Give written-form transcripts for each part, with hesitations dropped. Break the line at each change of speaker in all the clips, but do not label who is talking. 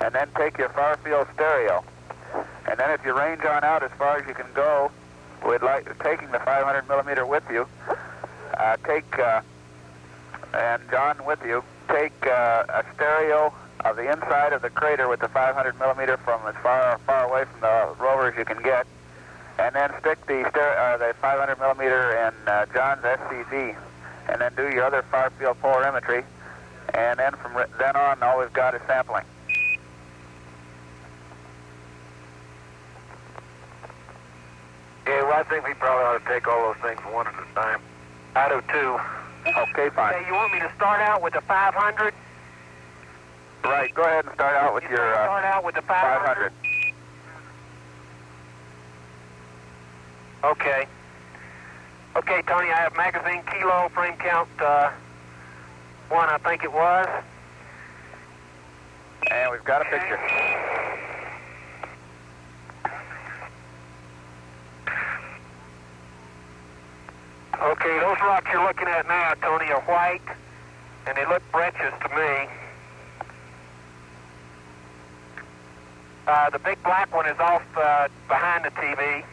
and then take your far field stereo. And then if you range on out as far as you can go, taking the 500 millimeter with you, and John with you, take a stereo of the inside of the crater with the 500 millimeter from as far away from the rover as you can get, and then stick the 500 millimeter in John's SCG, and then do your other far field polarimetry, and then from then on, all we've got is sampling.
Yeah, well, I think we probably ought to take all those things one at a time. I do too.
Okay, fine.
Okay, you want me to start out with the 500?
Right, go ahead and start out with your
start out with the 500. Okay. Okay, Tony, I have magazine kilo, frame count 1, I think it was.
And we've got a picture.
Okay, those rocks you're looking at now, Tony, are white, and they look breccias to me. The big black one is off behind the TV.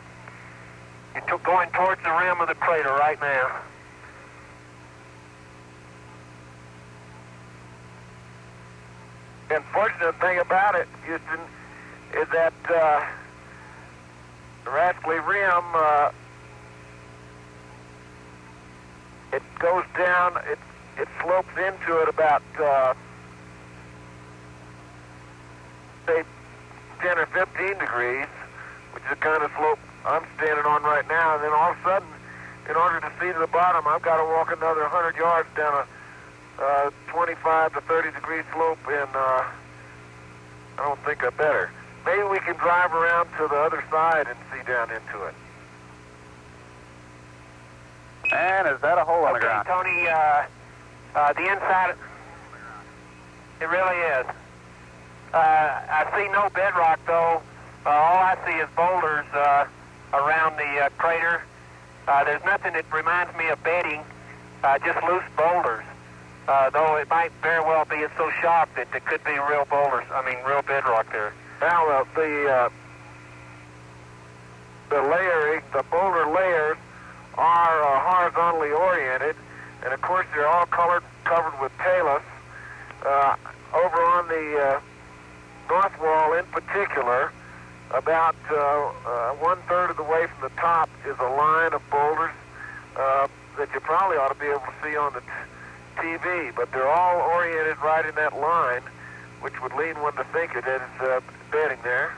You're going towards the rim of the crater right now.
The unfortunate thing about it, Houston, is that the rascally rim, it goes down, it slopes into it about, say, 10 or 15 degrees, which is the kind of slope I'm standing on right now, and then all of a sudden, in order to see to the bottom, I've got to walk another 100 yards down a 25 to 30 degree slope, and I don't think I better. Maybe we can drive around to the other side and see down into it.
And is that a hole on the ground?
Tony, the inside, it really is. I see no bedrock, though. All I see is boulders around the crater. There's nothing that reminds me of bedding, just loose boulders. Though it might very well be, it's so sharp that there could be real boulders, real bedrock there.
Now, the layering, the boulder layers are horizontally oriented, and of course they're all covered with talus. Over on the north wall in particular, about 1/3 of the way from the top is a line of boulders that you probably ought to be able to see on the TV, but they're all oriented right in that line, which would lead one to think that it's bedding there.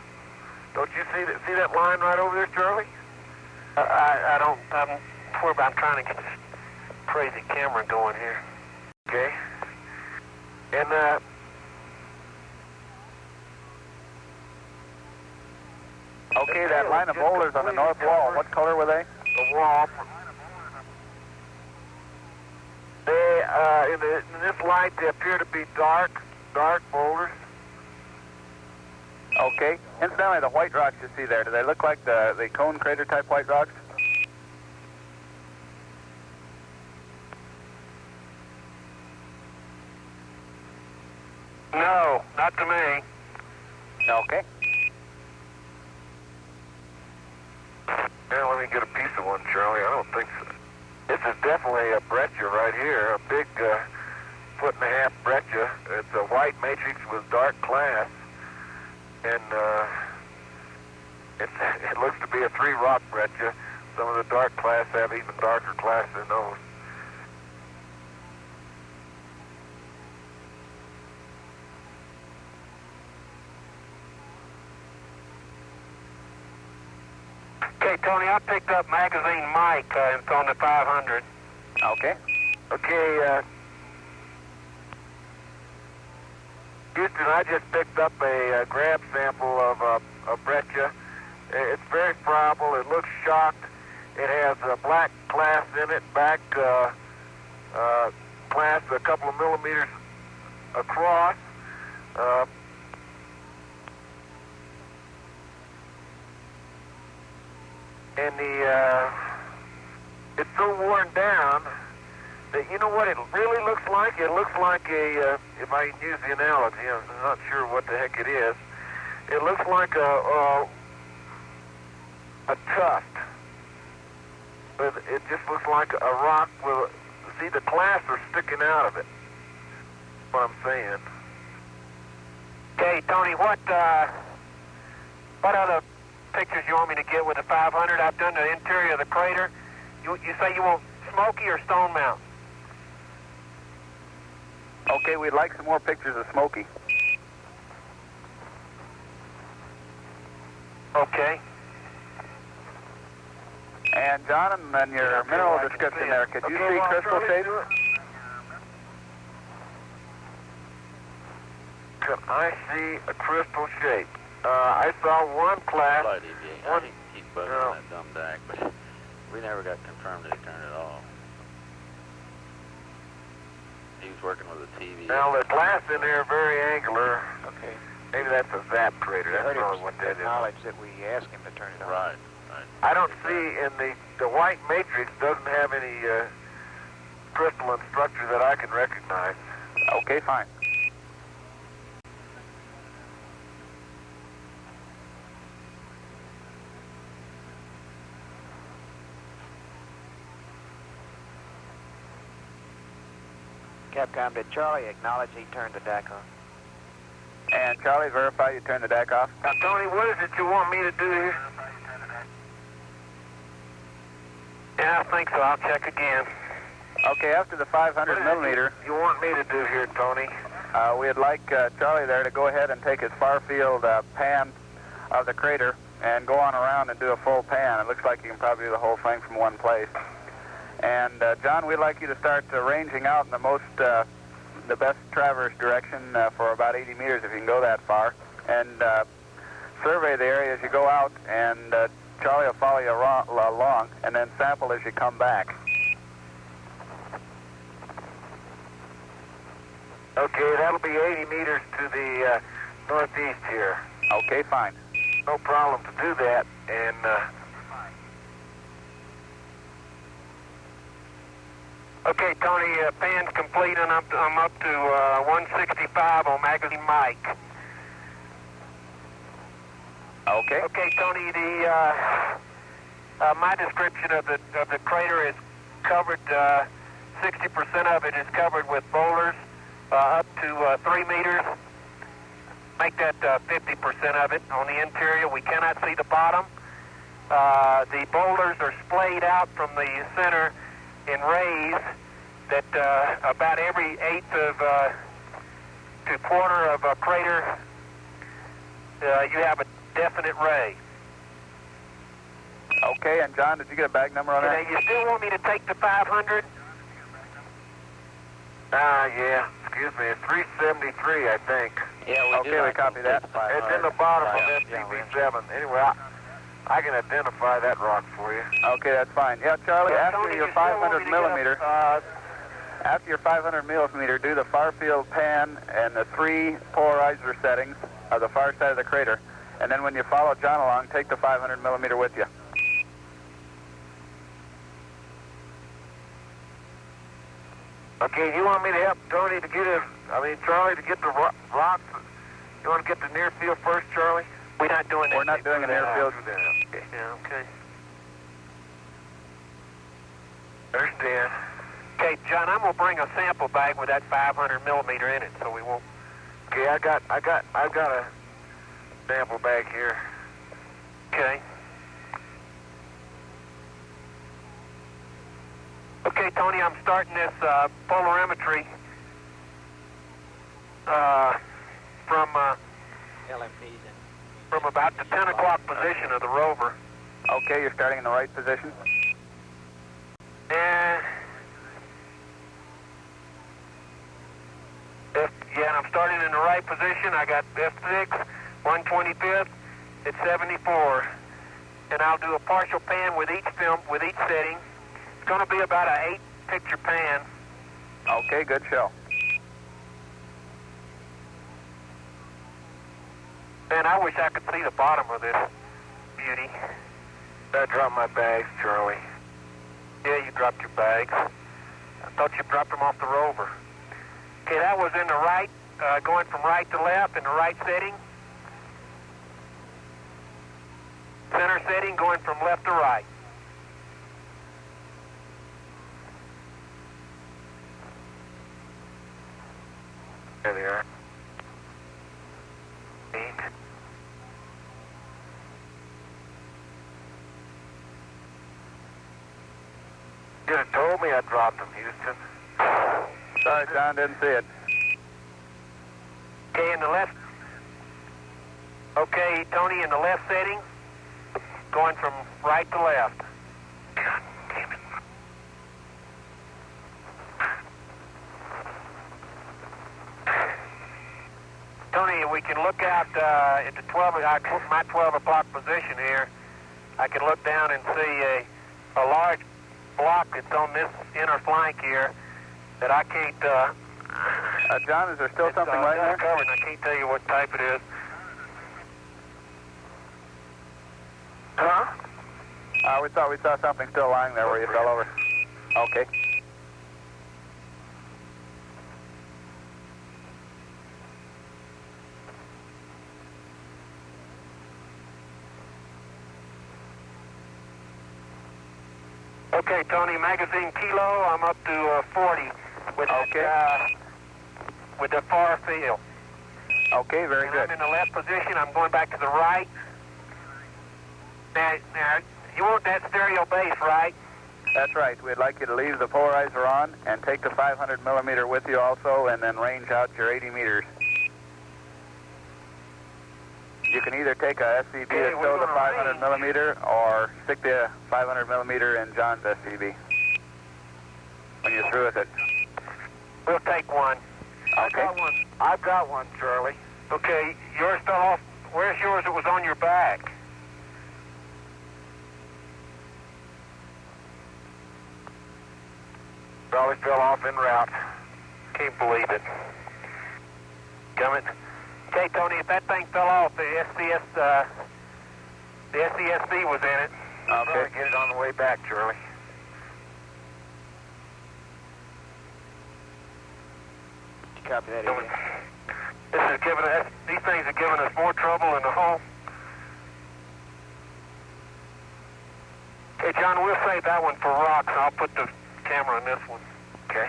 Don't you see that line right over there, Charlie?
I don't. I'm trying to get this crazy camera going here.
Okay. And
okay, that line of boulders on the north wall, what color were they?
The wall. They, in this light, they appear to be dark boulders.
Okay. Incidentally, the white rocks you see there, do they look like the cone crater type white rocks?
No, not to me.
Okay.
Now, let me get a piece of one, Charlie. I don't think so. This is definitely a breccia right here, a big 1.5-foot breccia. It's a white matrix with dark class, and it looks to be a 3-rock breccia. Some of the dark class have even darker class than those.
Okay, Tony, I picked up magazine Mike on the 500.
Okay.
Okay, Houston, I just picked up a grab sample of a breccia. It's very friable. It looks shocked. It has a black class in it, back class a couple of millimeters across. And it's so worn down You know what it really looks like? It looks like a, if I can use the analogy, I'm not sure what the heck it is. It looks like a tuft. But it just looks like a rock with, see, the clasps are sticking out of it. That's what I'm saying.
Okay, Tony, what other pictures you want me to get with the 500? I've done the interior of the crater. You say you want Smoky or Stone Mountain?
Okay, we'd like some more pictures of Smoky.
Okay.
And John, and your mineral description there, could you see crystal shapes?
Could I see a crystal shape? I saw one class.
Slight EVA. I think he keep bugging on that dumb DAC, but we never got confirmed that he turned it off. He was working with a TV.
Now the glass in there very angular.
Okay.
Maybe that's a zap crater. That's probably what that is.
Knowledge that we asked him to turn it on.
Right.
I don't see in the white matrix doesn't have any crystalline structure that I can recognize.
Okay, fine.
Capcom, did Charlie acknowledge he turned the DAC on?
And Charlie, verify you turned the DAC off.
Now, Tony, what is it you want me to do here?
Yeah, I think so. I'll check again.
Okay, after the 500 millimeter,
You want me to do here, Tony?
we'd like Charlie there to go ahead and take his far field pan of the crater and go on around and do a full pan. It looks like you can probably do the whole thing from one place. And John, we'd like you to start ranging out in the best traverse direction for about 80 meters if you can go that far, and survey the area as you go out, and Charlie will follow you along, and then sample as you come back.
Okay, that'll be 80 meters to the northeast here.
Okay, fine.
No problem to do that, and
Okay, Tony, pan's complete, and I'm up to 165 on magazine mic.
Okay.
Okay, Tony, my description of the crater is covered. 60% of it is covered with boulders up to 3 meters. Make that 50% of it. On the interior, we cannot see the bottom. The boulders are splayed out from the center in rays that about every eighth of to quarter of a crater, you have a definite ray.
Okay, and John, did you get a bag number on that?
You still want me to take the 500?
yeah, excuse me, it's 373, I think.
Yeah,
Okay, we copy that.
It's in the bottom of STB7. Anyway, I can identify that rock for you.
Okay, that's fine. Yeah, Charlie, after
Tony,
your
you still want
500
me to get
millimeter, after your 500 millimeter, do the far field pan and the 3 polarizer settings of the far side of the crater, and then when you follow John along, take the 500 millimeter with you.
Okay, you want me to help Tony to get Charlie to get the rocks? You want to get the near field first, Charlie?
We're not doing that.
We're not doing a near field.
Okay.
Yeah, okay.
Understand.
Okay, John, I'm gonna bring a sample bag with that 500 millimeter in it, so we won't.
Okay, I've got a sample bag here.
Okay. Okay, Tony, I'm starting this polarimetry from about the 10 o'clock position of the rover.
Okay, you're starting in the right position.
And and I'm starting in the right position. I got F6, 125th at 74. And I'll do a partial pan with each film, with each setting. It's going to be about an 8-picture pan.
Okay, good show.
Man, I wish I could see the bottom of this beauty.
I dropped my bags, Charlie.
Yeah, you dropped your bags. I thought you dropped them off the rover. Okay, that was in the right, going from right to left in the right setting. Center setting going from left to right.
There they are. You should have told me I dropped them, Houston.
Sorry, John, didn't see it.
Okay, in the left. Okay, Tony, in the left setting, going from right to left.
God damn it.
Tony, we can look out at the 12, my 12 o'clock position here. I can look down and see a large block that's on this inner flank here that I can't...
John, is there still something lying there?
It's covered, and I can't tell you what type it is.
We thought we saw something still lying there where you fell over. Okay.
Okay, Tony, magazine kilo, I'm up to 40 with with the far field.
Okay, very
and
good.
I'm in the left position. I'm going back to the right. Now, you want that stereo base, right?
That's right. We'd like you to leave the polarizer on and take the 500 millimeter with you also, and then range out your 80 meters. You can either take a SCB that's still the 500 millimeter, or stick the 500 millimeter in John's SCB when you're through with it.
We'll take one.
Okay.
I've got one, Charlie.
Okay, yours fell off. Where's yours? It was on your back.
Probably fell off en route.
Can't believe it. Coming. Okay, Tony, if that thing fell off, the SCSC was in it.
Okay. Get it on the way back, Charlie.
Copy that,
Coming. These things are giving us more trouble in the hole. Okay, John, we'll save that one for rocks. I'll put the camera on this one.
Okay.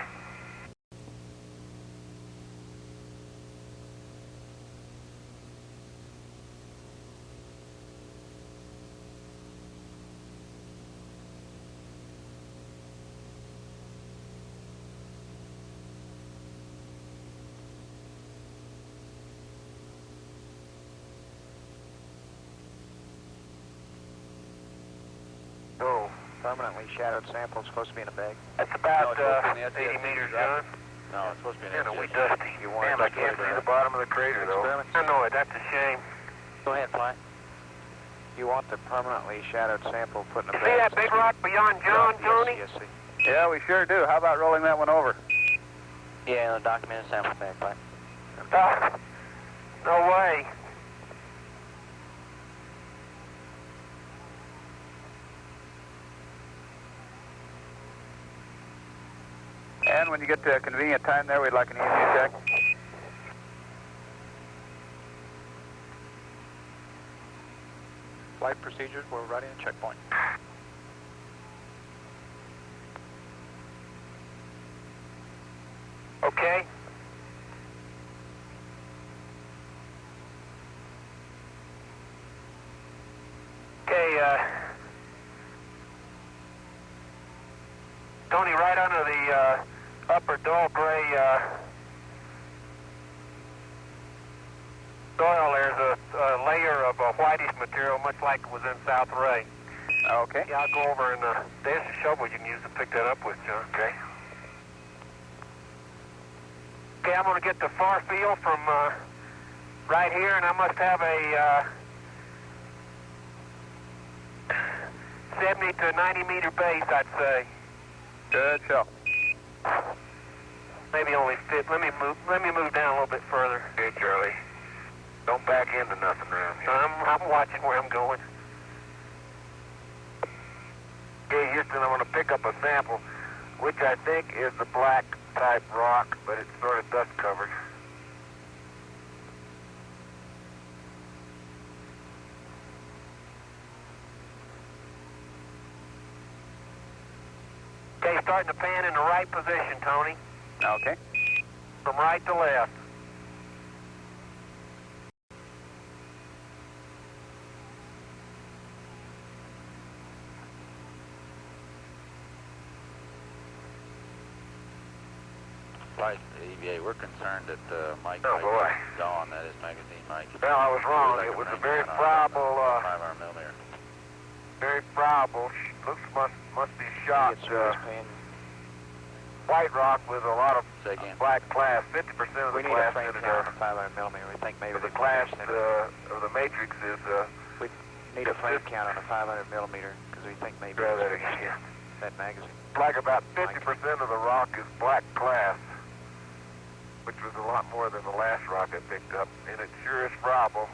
Oh, permanently shadowed sample supposed to be in a bag.
That's about
No, it's supposed to be in the
80
SCSC,
meters,
right?
John.
No, it's supposed to be
Yeah,
an
no, we
SCSC.
dusty.
Damn, I can't see the bottom of the crater, though.
I know it. That's a shame.
Go ahead, fly.
You want the permanently shadowed sample put in a
You
bag.
see that big rock beyond John, Tony?
SCSC.
Yeah, we sure do. How about rolling that one over?
Yeah, the documented sample back, fly.
No way.
And when you get to a convenient time there, we'd like an EMU check.
Flight procedures, we're ready in checkpoint.
Okay. Okay, Tony, right under the upper dull gray soil, there's a layer of whitish material, much like it was in South Ray.
Okay.
Yeah, I'll go over and there's a shovel you can use to pick that up with, John.
Okay.
Okay, I'm going to get the far field from right here, and I must have a 70 to 90 meter base, I'd say.
Good show.
Maybe only fit. Let me move down a little bit further.
Okay, Charlie. Don't back into nothing around here.
I'm watching where I'm going.
Okay, Houston, I'm going to pick up a sample which I think is the black type rock, but it's sort of dust covered.
Okay, starting to pan in the right position, Tony.
Okay.
From right to left.
Flight EVA, we're concerned that Mike
Oh, boy.
is gone. That is magazine Mike.
Well, I was wrong.
We'd like
It was
to
a very
frame
friable,
count on 500 millimeter.
very friable, must be shot,
Get through this pan.
white rock with a lot of
Say again.
black class. 50% of
We
the
need a
class
frame
centered
count on 500 millimeter. We think maybe
the
the
class of the matrix is
We need a frame count on a 500 millimeter because we think maybe
try
it's
that again.
that magazine.
Like about 50% of the rock is black glass, which was a lot more than the last rock I picked up, and it sure is friable.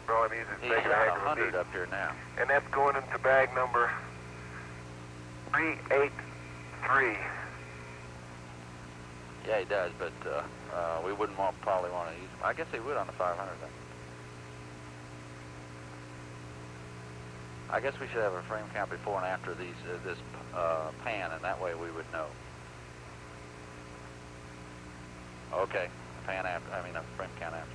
Throwing these is
He's
taking a
got
heck of a
100
beat.
up here now.
And that's going into bag number 383.
Yeah, he does, but we wouldn't probably want to use him. I guess he would on the 500 then. I guess we should have a frame count before and after these this pan, and that way we would know. Okay, pan after. I mean, a frame count after.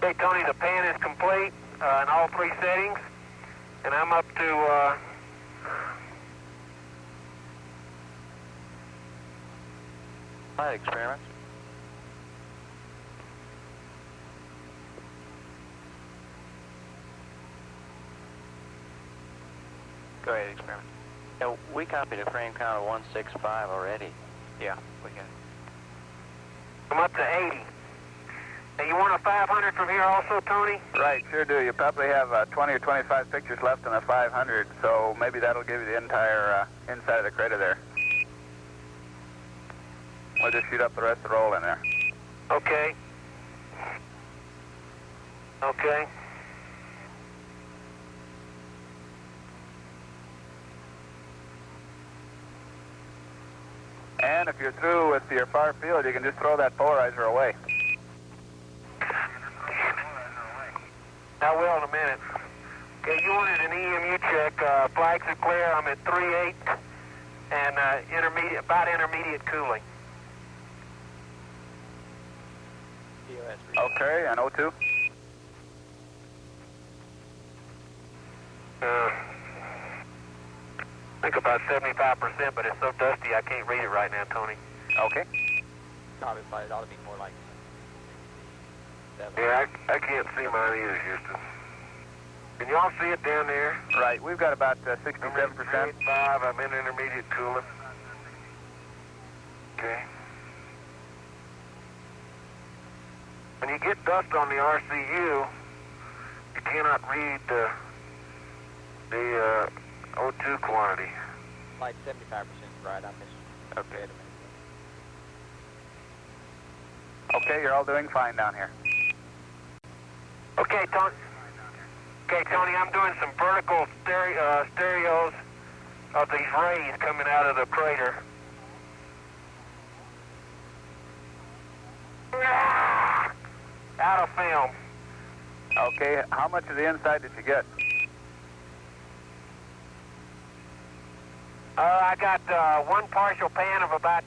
Okay, Tony, the pan is complete in all three settings, and I'm up to
Flight experiments. Go ahead, experiment.
Yeah, we copied a frame count of 165 already.
Yeah, we got it.
I'm up to 80. Now, you want a 500 from here also, Tony?
Right, sure do. You probably have 20 or 25 pictures left on the 500, so maybe that'll give you the entire inside of the crater there. We'll just shoot up the rest of the roll in there.
Okay. Okay.
And if you're through with your far field, you can just throw that polarizer away.
I will in a minute. Okay, you wanted an EMU check. Flags are clear. I'm at 3.8 and about intermediate cooling.
Okay, and O2?
I think about 75%, but it's so dusty I can't read it right now, Tony.
Okay.
Probably flight ought to be more like 7.
Yeah, I can't see mine either, Houston. Can y'all see it down there?
Right, we've got about
I'm
67%.
at 385. I'm in intermediate cooling. Okay. When you get dust on the RCU, you cannot read the O2 quantity.
Flight 75% right. I missed. Okay.
Okay, you're all doing fine down here.
Okay, Tony. Okay, Tony, I'm doing some vertical stereos of these rays coming out of the crater. Out of film.
Okay, how much of the inside did you get?
I got one partial pan of about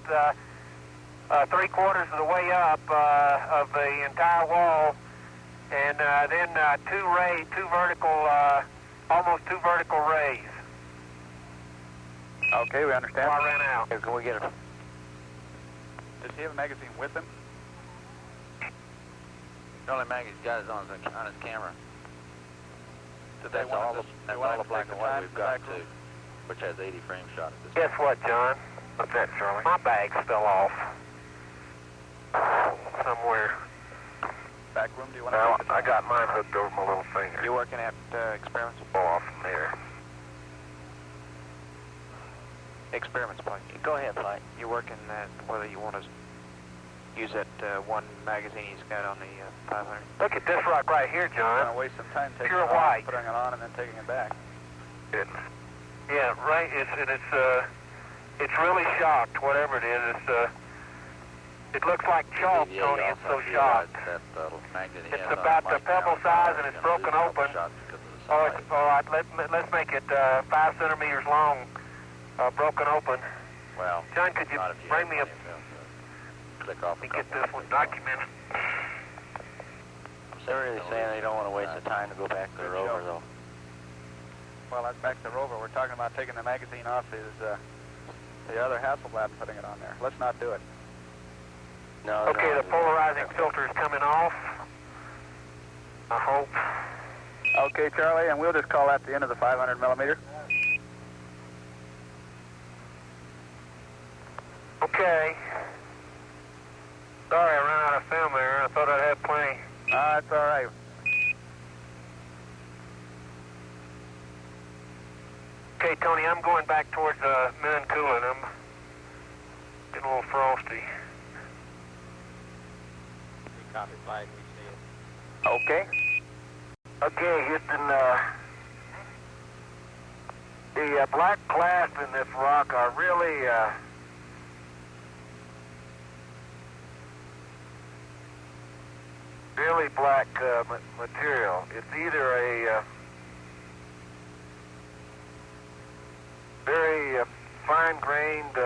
3/4 of the way up of the entire wall, and then almost two vertical rays.
Okay, we understand.
Before I ran out.
Here, can we get it?
Does he have a magazine with him?
The only mag he's got is on his camera.
Did
That's all the black and white we've got too, which has 80 frames shot at this point.
Guess what, John?
What's that, Charlie?
My bags fell off somewhere.
Back room, do you want to
Well,
take the
I got mine hooked over my little finger.
You working at experiments?
Fall off from there.
Experiments, Flight. Go ahead, Flight. You're working at whether you want to use that one magazine he's got on the 500.
Look at this rock right here,
I'm going
John.
to waste some time taking
Pure
it off,
white.
putting it on, and then taking it back.
Yeah, right. It's really shocked. Whatever it is, it looks like chalk, Tony. It's so shocked. It's about the pebble size and it's broken open. Let's make it 5 centimeters long, broken open.
Well,
John, could you bring me a...
click off.
Let me get this one documented.
They're really saying they don't want to waste the time to go back to the rover, though.
Well, that's back to the rover. We're talking about taking the magazine off the other Hasselblad and putting it on there. Let's not do it.
No.
Okay, the polarizing filter is coming off. I hope.
Okay, Charlie, and we'll just call that the end of the 500 millimeter.
Okay. Sorry, I ran out of film there. I thought I'd have plenty.
That's all right.
Okay, Tony, I'm going back towards Mancoolin. I'm getting a little frosty.
Copy flag, we see it.
Okay. Okay, Houston, the black clasts in this rock are really, really black material. It's either a very fine-grained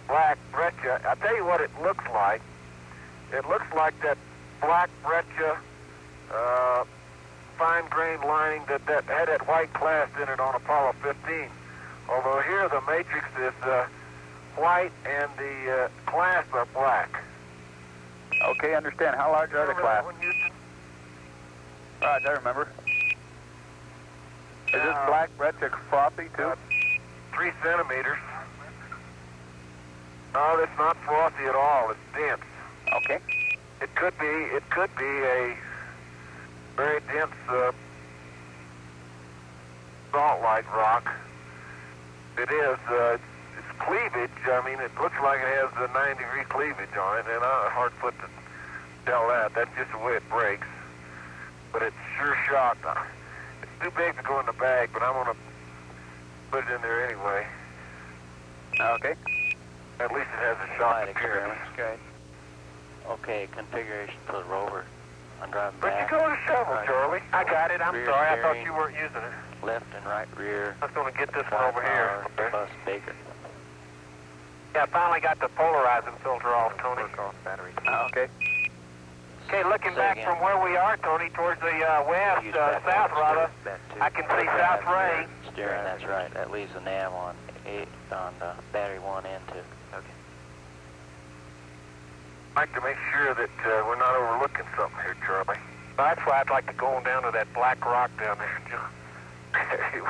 black breccia. I'll tell you what it looks like. It looks like that black breccia fine-grained lining that had that white clast in it on Apollo 15. Although here the matrix is white and the clasts are black.
Okay, understand. How large are the clasts? I remember. Is this black breccia frothy too?
3 centimeters. No, it's not frothy at all. It's dense.
Okay.
It could be a very dense salt-like rock. It is. Its cleavage, I mean, it looks like it has a 9-degree cleavage on it, and I'm hard put to tell that. That's just the way it breaks. But it's sure shocked. It's too big to go in the bag, but I'm going to put it in there anyway.
Okay.
At least it has a shock appearance.
Okay.
Okay, configuration for the rover. I'm driving
But
back.
you go to shovel, Charlie.
I got it. I'm
Rear
sorry. I thought
steering.
you weren't using it.
Left and right rear.
I was going to get this one over here.
Bus Baker.
Yeah, I finally got the polarizing filter off, Tony.
Battery. Okay.
Okay, looking
Say
back
again.
from where we are, Tony, towards the west,
Use that
south
one,
rather,
that too.
I can see South Ray.
Steering, that's right. That leaves the nav on battery 1 and 2. Okay.
I'd like to make sure that we're not overlooking something here, Charlie.
That's why I'd like to go on down to that black rock down there, John.
Which you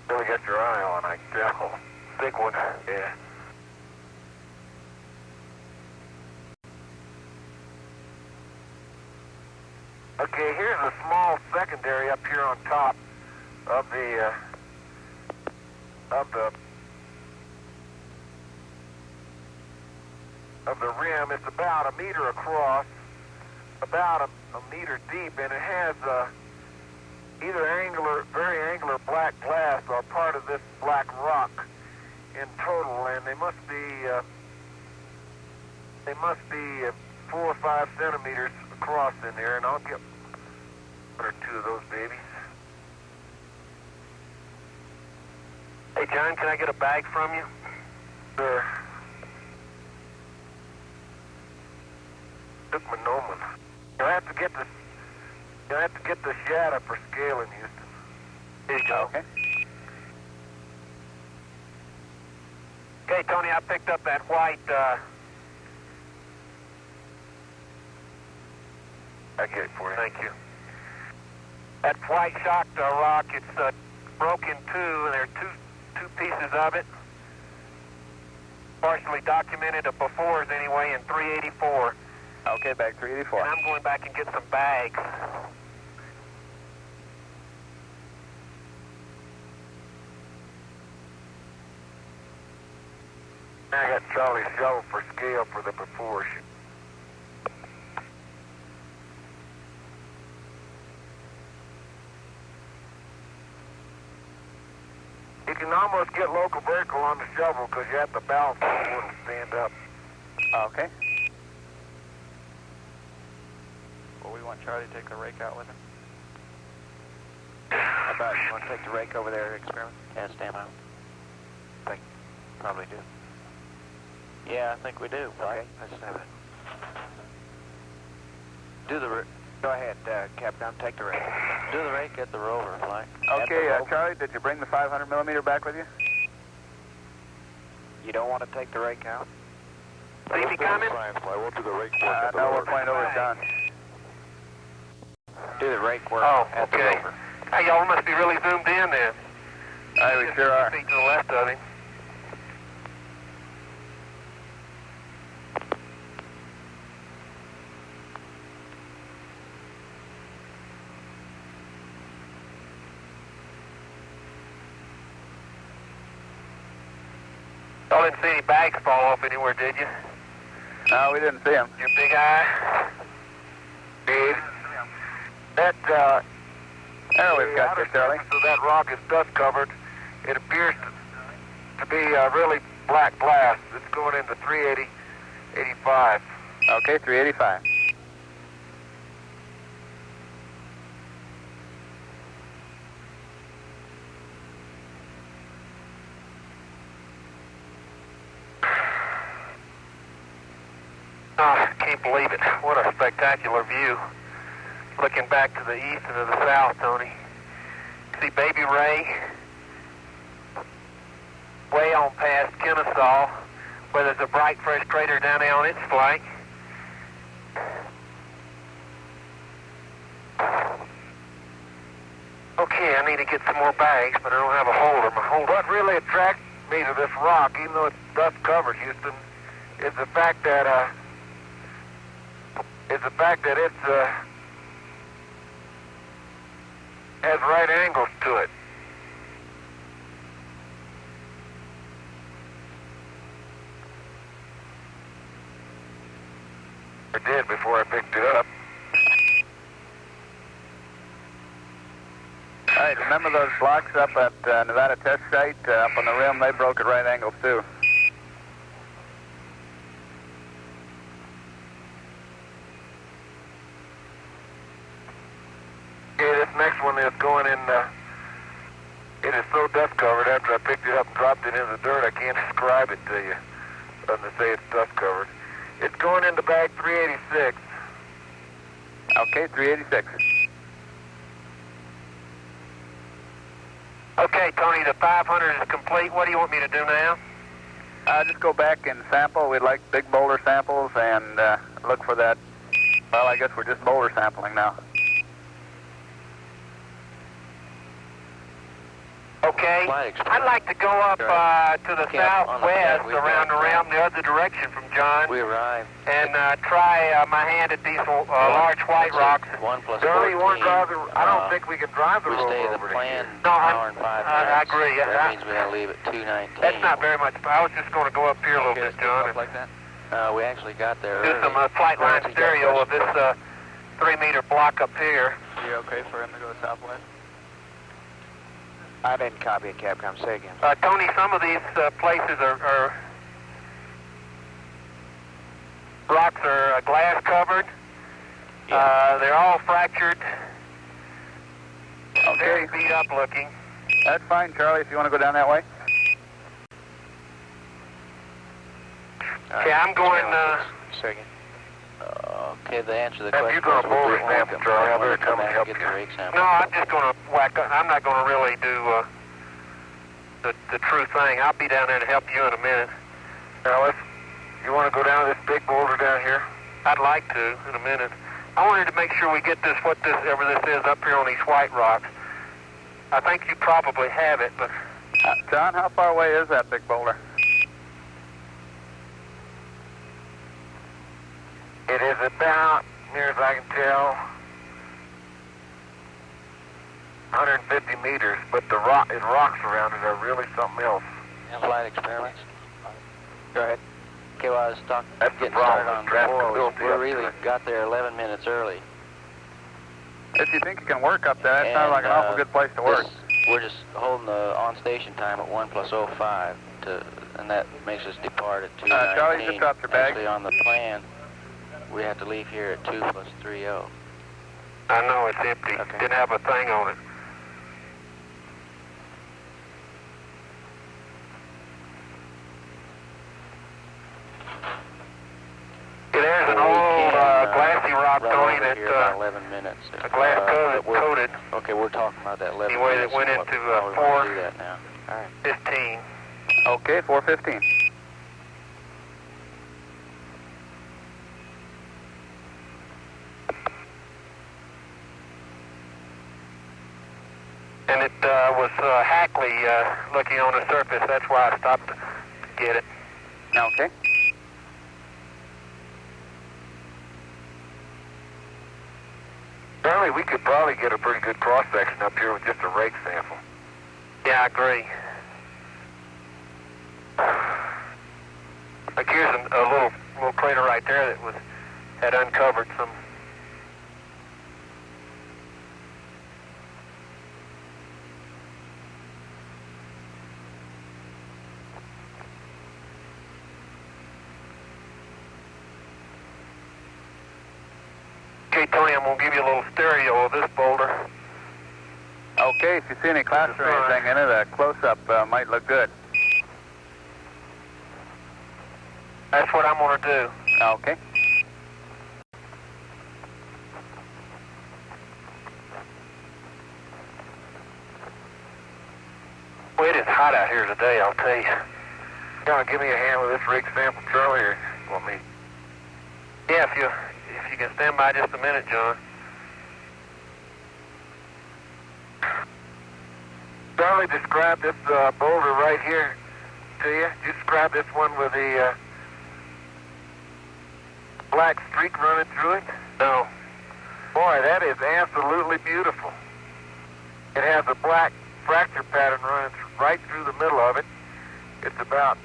really got your eye on, I can tell.
Big one.
Yeah. Okay, here's a small secondary up here on top of the rim. It's about 1 meter across, about a meter deep, and it has either angular, very angular black glass or part of this black rock in total, and they must be 4 or 5 centimeters across in there, and I'll get 1 or 2 of those babies.
Hey, John, can I get a bag from you?
Sure. Took my Noman. You'll have to get the shadow for scaling, Houston.
Here you go.
Okay.
Okay, Tony, I picked up that white,
I get it for you.
thank you. That white shocked rock, it's broke in two, and there are two pieces of it. Partially documented befores anyway in 384.
Okay, bag 384.
And I'm going back and get some bags.
I got Charlie's shovel for scale for the before shoot. can almost get local vertical on the shovel because you have to balance it before it'll stand up.
Okay. Well, we want Charlie to take the rake out with him.
How about you want to take the rake over there, experiment?
Yeah, stand by.
Probably do.
Yeah, I think we do.
Okay, let's have it. Go ahead, Capcom, take the rake.
Do the rake at the rover, Flight.
Okay, Charlie, did you bring the 500 millimeter back with you?
You don't want to take the rake out?
See me coming?
I won't do the rake
No, we're playing over done.
Do the rake work at the
okay.
rover.
Hey, y'all must be really zoomed in then.
Aye, we sure are.
Feet to the left of him. Y'all didn't see any bags fall off anywhere, did you?
No, we didn't see him.
Your big eye?
Dave, that,
There we've got you, Charlie.
So that rock is dust covered. It appears to be really black blast. It's going into 380, 85.
Okay, 385.
Oh, I can't believe it. What a spectacular view. Looking back to the east and to the south, Tony. See Baby Ray way on past Kennesaw, where there's a bright, fresh crater down there on its flank. Okay, I need to get some more bags, but I don't have a holder. My holder.
What really attracts me to this rock, even though it's dust covered, Houston, is the fact that it's has right angles to it. I did before I picked it up.
All right, remember those blocks up at Nevada test site? Up on the rim, they broke at right angles too.
Yeah, this next one is going in, it is so dust covered after I picked it up and dropped it in the dirt, I can't describe it to you other than to say it's dust covered. It's going into bag 386.
Okay, 386.
Okay, Tony, the 500 is complete. What do you want me to do now?
Just go back and sample. We'd like big boulder samples and look for that. Well, I guess we're just boulder sampling now.
Okay. I'd like to go up to the southwest around the rim, the other direction from John,
We arrived.
and try my hand at these large white rocks.
1 plus
Darley, you want to
14.
drive the, I don't think we can drive the
We
rover
stay the
over
plan
to
No,
hour and 5 minutes.
I agree.
That means we gotta leave at 2:19.
That's not very much. I was just going to go up here a little bit, John, and
Like that?
We actually got there
do
early.
some flight line stereo of this 3-meter block up here.
You okay for him to go southwest?
I didn't copy it, Capcom. Say again.
Tony, some of these places are rocks are glass covered. They're all fractured. Very beat up looking.
That's fine, Charlie, if you want to go down that way.
Okay, I'm going.
Second.
Okay, the answer to the
Have
question
you got a
is we'll
boulder
do
sample,
one.
Charlie? I
We'll
better come and
back
help
get
you.
the rake sample.
No, I'm just going to whack up. I'm not going to really do the true thing. I'll be down there to help you in a minute.
Now, you want to go down this big boulder down here?
I'd like to in a minute. I wanted to make sure we get this, whatever this is up here on these white rocks. I think you probably have it, but...
John, how far away is that big boulder?
It is about, near as I can tell, 150 meters, but the rocks around it are really something else.
Flight experiments.
Go ahead.
Okay, well, I was
That's the
getting
problem
started on
with draftability
before. We
up
really
there.
got there 11 minutes early.
If you think you can work up there, that sounds like an
And,
awful good place to work.
We're just holding the on-station time at 1 + 05, and that makes us depart at 2:19.
Charlie, you just dropped your bag.
Actually, on the plan, we have to leave here at 2 + 30.
I know, it's empty.
Okay.
Didn't have a thing on it. There's an old glassy rock going at
about 11 minutes.
a glass coated.
Okay, we're talking about that 11
Anyway,
minutes.
that went
and
into
how we wanna do that now. All right.
4:15.
Okay, 4:15.
And it was Hackley looking on the surface. That's why I stopped to get it.
Okay.
Apparently, we could probably get a pretty good cross-section up here with just a rake sample. Yeah, I agree. Like here's a little crater right there that had uncovered some. Okay, Tony, I'm going to give you a little stereo of this boulder.
Okay, if you see any cluster or anything in it, a close-up might look good.
That's what I'm going to do.
Okay.
Well, it is hot out here today, I'll tell you. You want to give me a hand with this rig sample, Charlie, or you want me? Yeah, if you can stand by just a minute, John. Charlie, describe this boulder right here to you. Describe this one with the black streak running through it. No. Boy, that is absolutely beautiful. It has a black fracture pattern running right through the middle of it. It's about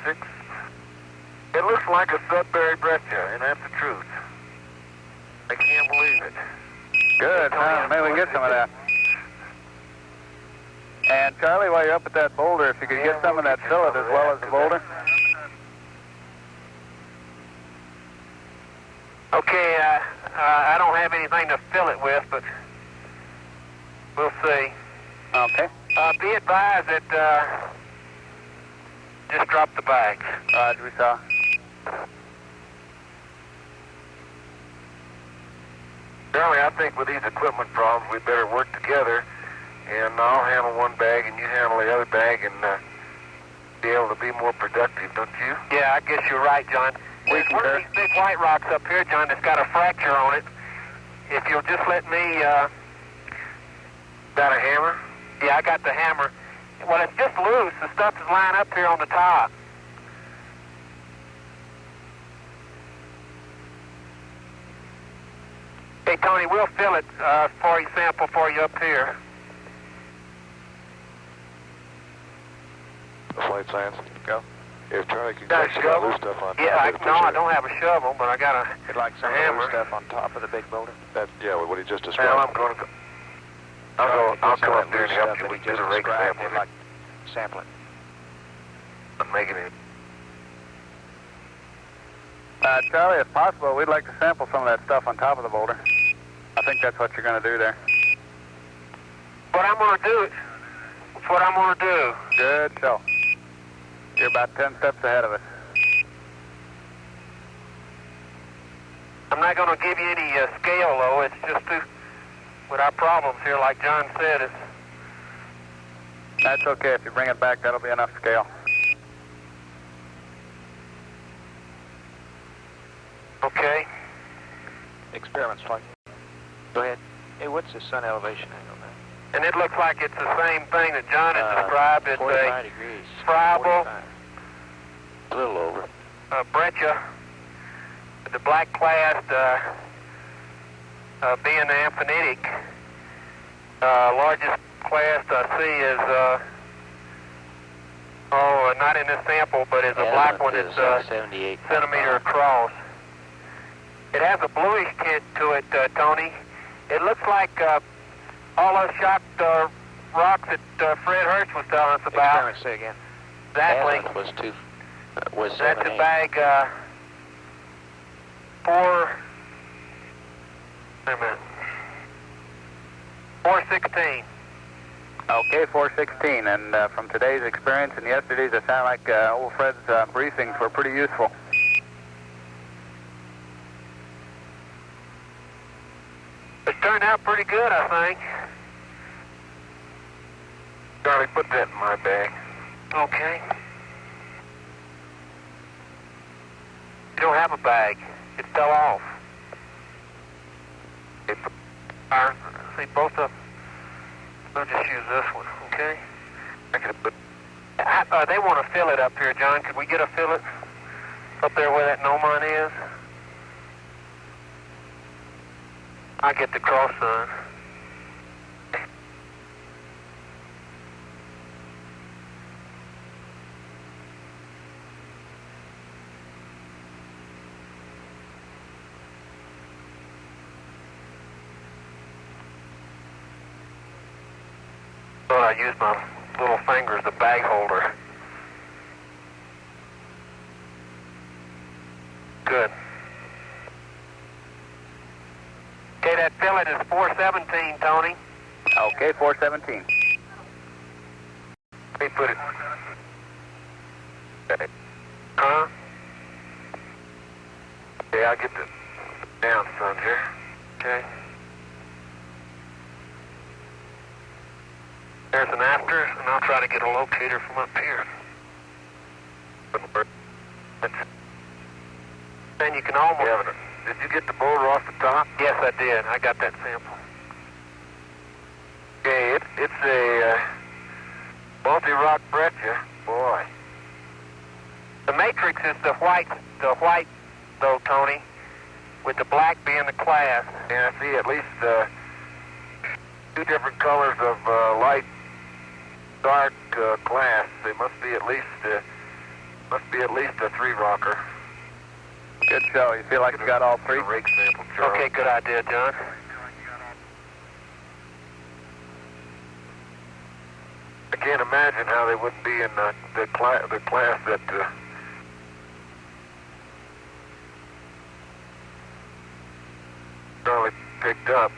6. It looks like a Sudbury breccia, and that's the truth. I can't believe it.
Good. Maybe we can get some of that. And Charlie, while you're up at that boulder, if you could get some of that fillet as well as the boulder.
Okay, I don't have anything to fill it with, but we'll see.
Okay.
Be advised that just drop the bags.
We saw.
Charlie, I think with these equipment problems, we better work together, and I'll handle one bag and you handle the other bag, and be able to be more productive, don't you? Yeah, I guess you're right, John. There's one of these big white rocks up here, John, that's got a fracture on it. If you'll just let me... Got a hammer? Yeah, I got the hammer. Well, it's just loose. The stuff is lying up here on the top. Hey, Tony, we'll fill it for you, sample for you up here.
The flight science.
Go.
If Charlie can
Got
get
a
some of that
shovel?
loose stuff on top,
Yeah,
I'd
no, I
appreciate
don't have a shovel, but I got a
You'd like some
hammer.
of the stuff on top of the big boulder?
that. Yeah, what he just described.
Well, I'm going to go. I'll come up there and help you. We can do the rake sample.
Like sample it.
I'm making it.
Charlie, if possible, we'd like to sample some of that stuff on top of the boulder. I think that's what you're going to do there.
What I'm going to do, it's what I'm going to do.
Good show. You're about 10 steps ahead of us.
I'm not going to give you any scale, though. It's just with our problems here, like John said, it's...
That's okay. If you bring it back, that'll be enough scale.
Okay.
Experiments, flight. Go ahead. Hey, what's the sun elevation angle now?
And it looks like it's the same thing that John has described. It's
45 degrees.
friable,
45. A little over.
breccia, the black clast being the amphinetic. Largest clast I see is, not in this sample, but is a black one that's
78
centimeter across.
It has a bluish tint to it, Tony. It looks like all those shocked rocks that Fred Hirsch was telling us about.
Experiment, say again.
Exactly.
Azimuth was
That's
7,
a
8.
bag 416.
Okay, 416. And from today's experience and yesterday's, it sounded like old Fred's briefings were pretty useful.
It turned out pretty good, I think.
Charlie, put that in my bag.
Okay. You don't have a bag. It fell off. See, both of them. We'll just use this one, okay?
I could put.
They want to fill it up here, John. Could we get a fillet up there where that Nomon is? I get the cross sign. I use my little finger as the bag holder. Good. Okay, that fillet is 417, Tony.
Okay, 417.
Let me put it. Okay.
Huh?
Okay, I'll get the down son here.
Okay. There's an after, and I'll try to get a locator from up here. And you can almost...
Yeah, did you get the boulder off the top?
Yes, I did. I got that sample.
Okay, it's a multi-rock breccia. Boy.
The matrix is the white though, Tony, with the black being the class.
And I see at least 2 different colors of light, dark glass. They must be at least a 3-rocker.
Good show. You feel like you got all 3?
Rake sample, Charles.
Okay, good idea, John.
I can't imagine how they wouldn't be in the class that Charlie picked up.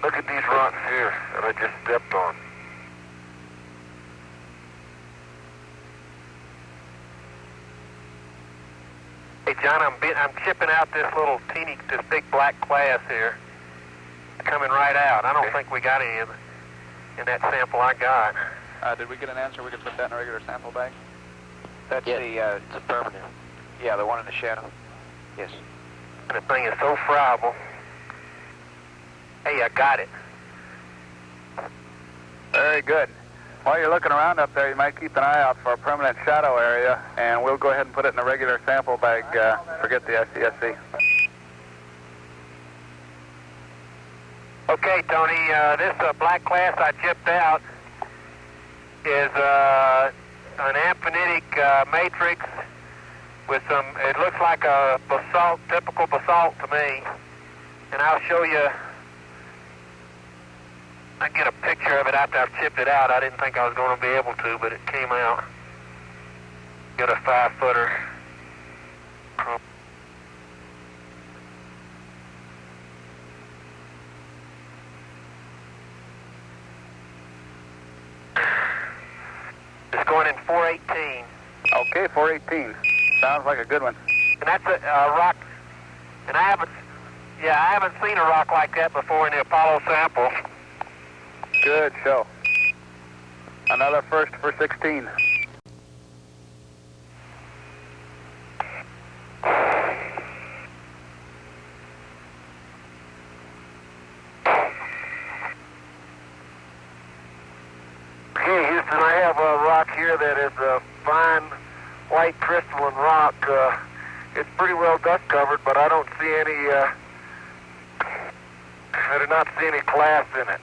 Look at these rocks here that I just stepped on.
Hey, John, I'm chipping out this big black class here. It's coming right out. I don't think we got any in that sample I got.
Did we get an answer we could put that in a regular sample bag?
That's
Yes, it's a permanent.
the one in the shadow. Yes.
And the thing is so friable. Hey, I got it.
Very good. While you're looking around up there, you might keep an eye out for a permanent shadow area, and we'll go ahead and put it in a regular sample bag. Forget the SCSC.
Okay, Tony, this black class I chipped out is an ampanitic matrix with some, it looks like a basalt, typical basalt to me. And I'll show you, I get a picture of it after I've chipped it out. I didn't think I was going to be able to, but it came out. Got a 5-footer. It's going in 418.
Okay, 418. Sounds like a good one.
And that's a rock, and I haven't seen a rock like that before in the Apollo samples.
Good show. Another first for 16.
Okay, Houston, I have a rock here that is a fine white crystalline rock. It's pretty well dust covered, but I don't see any, I do not see any class in it.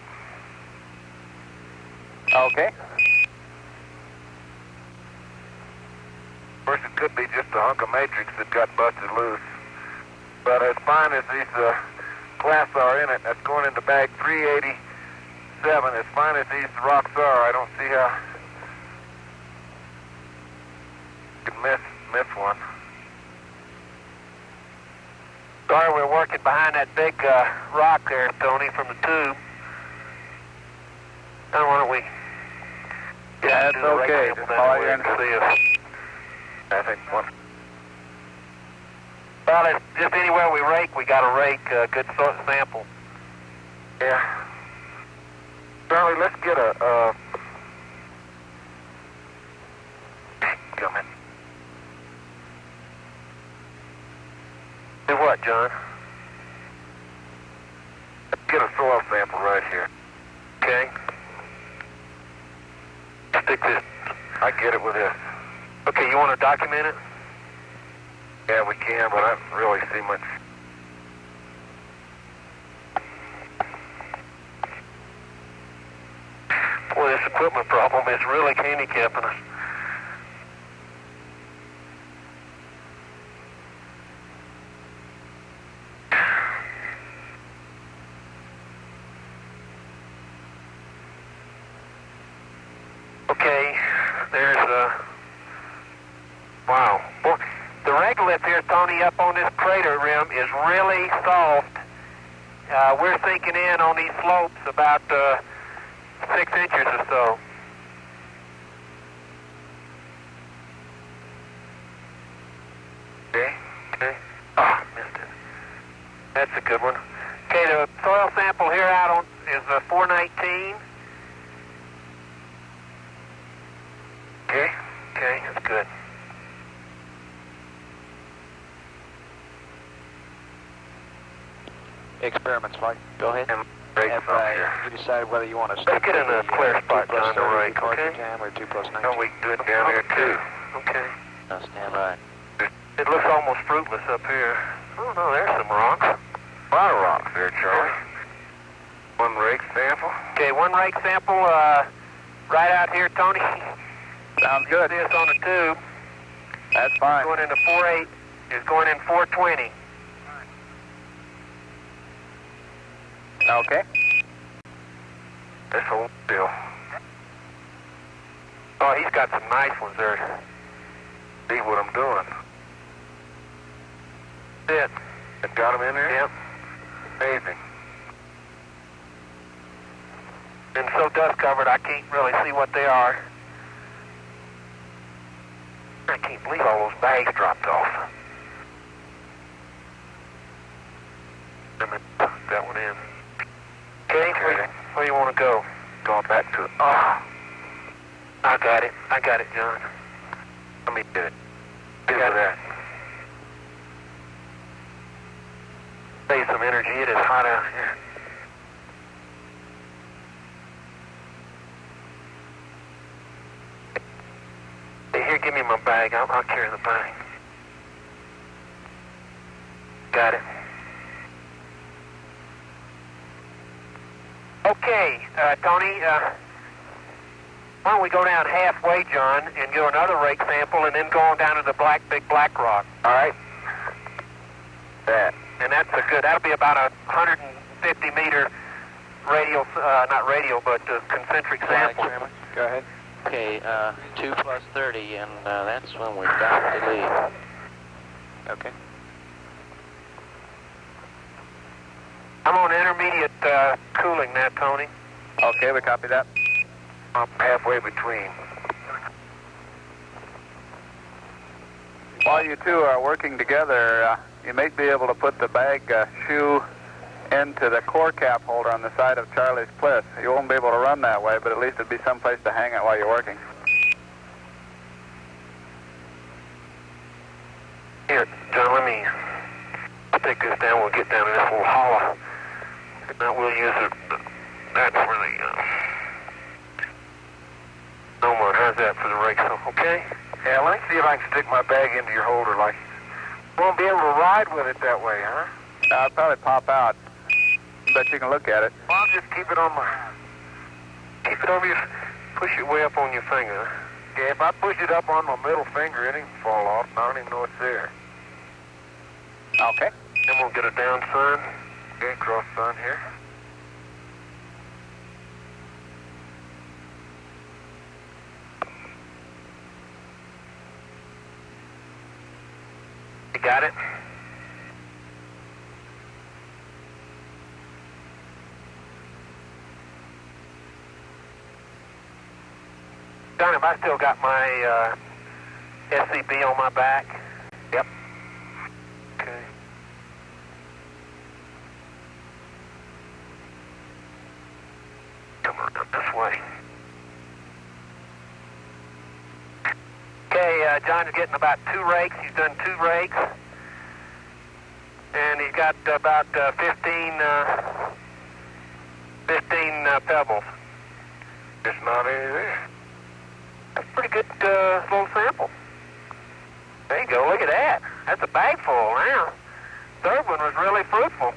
Okay.
Of course, it could be just hunk of matrix that got busted loose. But as fine as these glass are in it, that's going into bag 387. As fine as these rocks are, I don't see how you could miss one.
Sorry, we're working behind that big rock there, Tony, from the tube. Now, why don't we...
Yeah, that's okay. Just follow your
instructions.
I think one.
Well, it's just anywhere we rake, we got to rake a good sort of sample.
Yeah. Charlie, let's get a... Come in.
Do what, John?
Let's get a soil sample right here.
Okay. Stick this.
I get it with this.
Okay, you want to document it?
Yeah, we can, but I don't really see much.
Boy, this equipment problem is really handicapping us. Okay, there's wow. Well, the regolith here, Tony, up on this crater rim is really soft. We're sinking in on these slopes about 6 inches or so.
Okay, okay.
Oh, missed it. That's a good one. Okay, the soil sample here out on is 419.
Okay.
Okay, that's good.
Experiments, Mike. Go ahead.
And break
If
some here.
you decide whether you want to
Stick it in a clear spot,
2 plus
John, to
30
rake,
record
okay?
jam or 2 plus 19.
No, we can do it down here too.
Okay.
Now stand by.
It looks almost fruitless up here. Oh, no, there's some rocks.
A lot of rocks there, Charlie. One rake sample.
Okay, one rake sample right out here, Tony.
Sounds good.
This on the tube.
That's fine.
Going into 4.8 is going in 420.
Okay.
This whole deal.
Oh, he's got some nice ones there.
See what I'm doing.
That's it.
It got them in there?
Yep.
Amazing.
And so dust covered, I can't really see what they are. I can't believe all those bags dropped off. Let me put that one in. Okay, where you want to go?
Going back to...
Oh, I got it, John.
Let me get it.
You got that. Save some energy, it is hot out here. Hey, here, give me my bag. I'll carry the bag. Got it. Okay, Tony, why don't we go down halfway, John, and do another rake sample, and then go on down to the big black rock.
All right. That.
And that's a good, that'll be about a 150 meter radial, not radial, but concentric sample.
Go ahead.
Okay, 2 plus 30, and that's when we're down to leave.
Okay.
I'm on intermediate cooling now, Tony.
Okay, we copy that.
I'm halfway between.
While you two are working together, you may be able to put the bag shoe into the core cap holder on the side of Charlie's Pliss. You won't be able to run that way, but at least it'd be someplace to hang it while you're working.
Here, John, let me take this down. We'll get down in this little hollow. And now we'll use it. That's where the... no more. How's that for the rake? So, okay?
Yeah, let me see if I can stick my bag into your holder like... Won't be able to ride with it that way, huh?
It'll probably pop out. Bet you can look at it.
Well, I'll just keep it on my...
Keep it over your... Push it way up on your finger.
Okay, if I push it up on my middle finger, it ain't fall off. I don't even know it's there.
Okay.
Then we'll get it down, son. Okay, cross sun here.
You got it? John, have I still got my SCB on my back?
Yep.
Okay. Come on, up this way. Okay, John's getting about 2 rakes. He's done 2 rakes. And he's got about 15 pebbles.
There's not any there.
That's a pretty good little sample. There you go, look at that. That's a bag full now. Third one was really fruitful.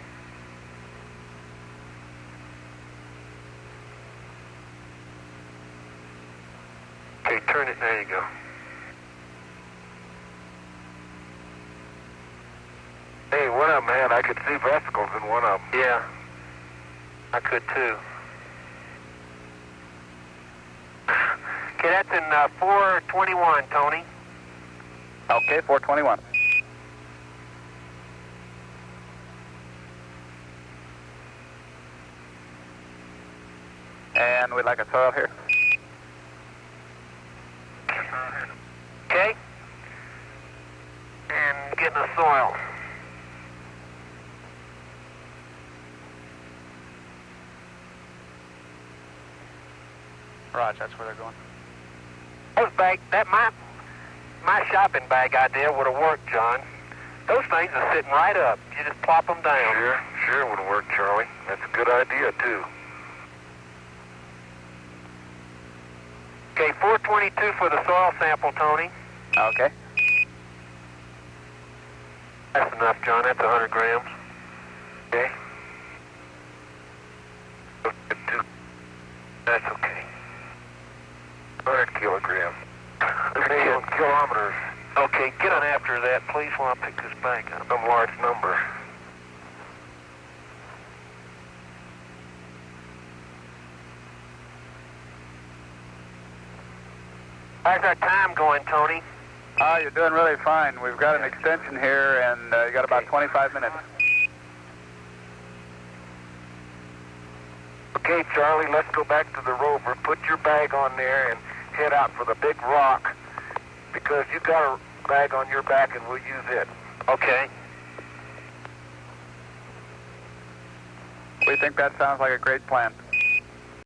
Okay, turn it, there you go.
Hey, one of them had, I could see vesicles in one of them.
Yeah, I could too. Okay, that's in 421, Tony.
Okay, 421. And we'd like a soil here.
Okay. And getting the soil.
Raj, that's where they're going.
Those bag, that my shopping bag idea would have worked, John. Those things are sitting right up. You just plop them down.
Sure it would have worked, Charlie. That's a good idea, too.
Okay, 422 for the soil sample, Tony.
Okay.
That's enough, John. That's 100 grams.
Okay.
That's okay.
100 kilograms. Kilometers.
Okay, get on after that, please, while I pick this bag up.
Some large number.
How's our time going, Tony?
You're doing really fine. We've got an extension here, and you got about 25 minutes.
Okay, Charlie, let's go back to the rover. Put your bag on there and head out for the big rock, because you got a bag on your back and we'll use it.
Okay.
We think that sounds like a great plan.